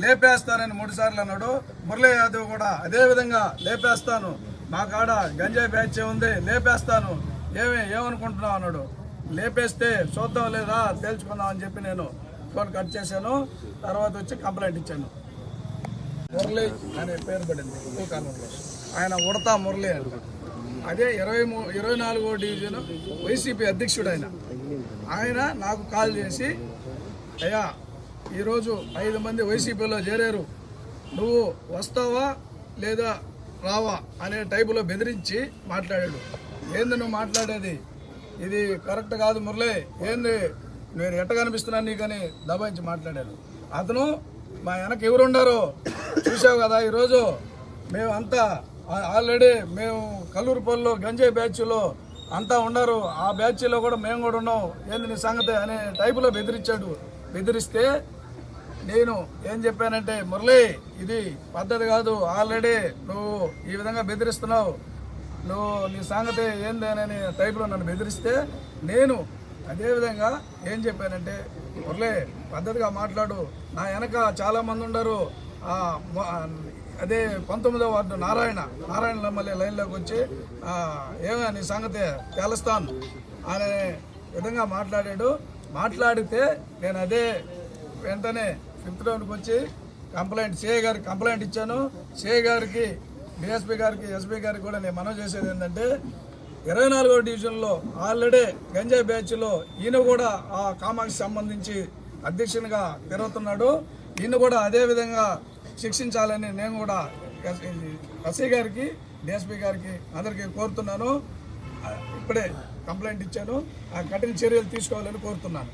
లేపేస్తానని 3 సార్లు అన్నాడు. మురళీ యాదవ్ కూడా అదే విధంగా లేపేస్తాను, మా కాడ గంజాయి బ్యాచ్ ఉంది, లేపేస్తాను, ఏమనుకుంటున్నావు అన్నాడు. లేపేస్తే చూద్దాం లేదా తేల్చుకుందాం అని చెప్పి నేను ఫోన్ కట్ చేశాను. తర్వాత వచ్చి కంప్లైంట్ ఇచ్చాను. మురళి అనే పేరు పడింది ఎక్కువ కాలంలో. ఆయన ఉడతా మురళి అంట. అదే 24వ డివిజన్ వైసీపీ అధ్యక్షుడు ఆయన నాకు కాల్ చేసి, అయ్యా ఈరోజు 5 మంది వైసీపీలో చేరారు, నువ్వు వస్తావా లేదా రావా అనే టైపులో బెదిరించి మాట్లాడాడు. ఏంది నువ్వు మాట్లాడేది, ఇది కరెక్ట్ కాదు మురళి, ఏంది నేను ఎట్ట కనిపిస్తున్నాను నీకని దబాయించి మాట్లాడాను. అతను మా వెనక ఎవరుండారో చూసావు కదా. ఈరోజు మేము అంతా ఆల్రెడీ మేము కల్లూరుపల్లిలో గంజాయి బ్యాచ్లో అంతా ఉన్నారు, ఆ బ్యాచ్లో కూడా మేము కూడా ఉన్నాం, ఏంది నీ సంగతి అనే టైపులో బెదిరించాడు. బెదిరిస్తే నేను ఏం చెప్పానంటే, మురళి ఇది పద్ధతి కాదు, ఆల్రెడీ నువ్వు ఈ విధంగా బెదిరిస్తున్నావు, నువ్వు నీ సంగతి ఏంది అనే టైప్లో నన్ను బెదిరిస్తే నేను అదేవిధంగా ఏం చెప్పానంటే, మురళి పద్ధతిగా మాట్లాడు, నా వెనక చాలామంది ఉండరు, అదే 19వ వార్డు నారాయణ మళ్ళీ లైన్లోకి వచ్చి ఏమో నీ సంగతి తెలుస్తాను అనే విధంగా మాట్లాడాడు. మాట్లాడితే నేను అదే వెంటనే 5th రౌండ్కి వచ్చి సిఐ గారికి కంప్లైంట్ ఇచ్చాను. సిఐ గారికి, డిఎస్పీ గారికి, ఎస్పీ గారికి కూడా నేను మనవి చేసేది ఏంటంటే, 24వ డివిజన్లో ఆల్రెడీ గంజాయి బ్యాచ్లో ఈయన కూడా ఆ కామాక్షి సంబంధించి అధ్యక్షునిగా తిరుగుతున్నాడు. ఈయన కూడా అదే విధంగా శిక్షించాలని నేను కూడా ఎస్ఐ గారికి, డిఎస్పీ గారికి అందరికీ కోరుతున్నాను. ఇప్పుడే కంప్లైంట్ ఇచ్చాను, ఆ కఠిన చర్యలు తీసుకోవాలని కోరుతున్నాను.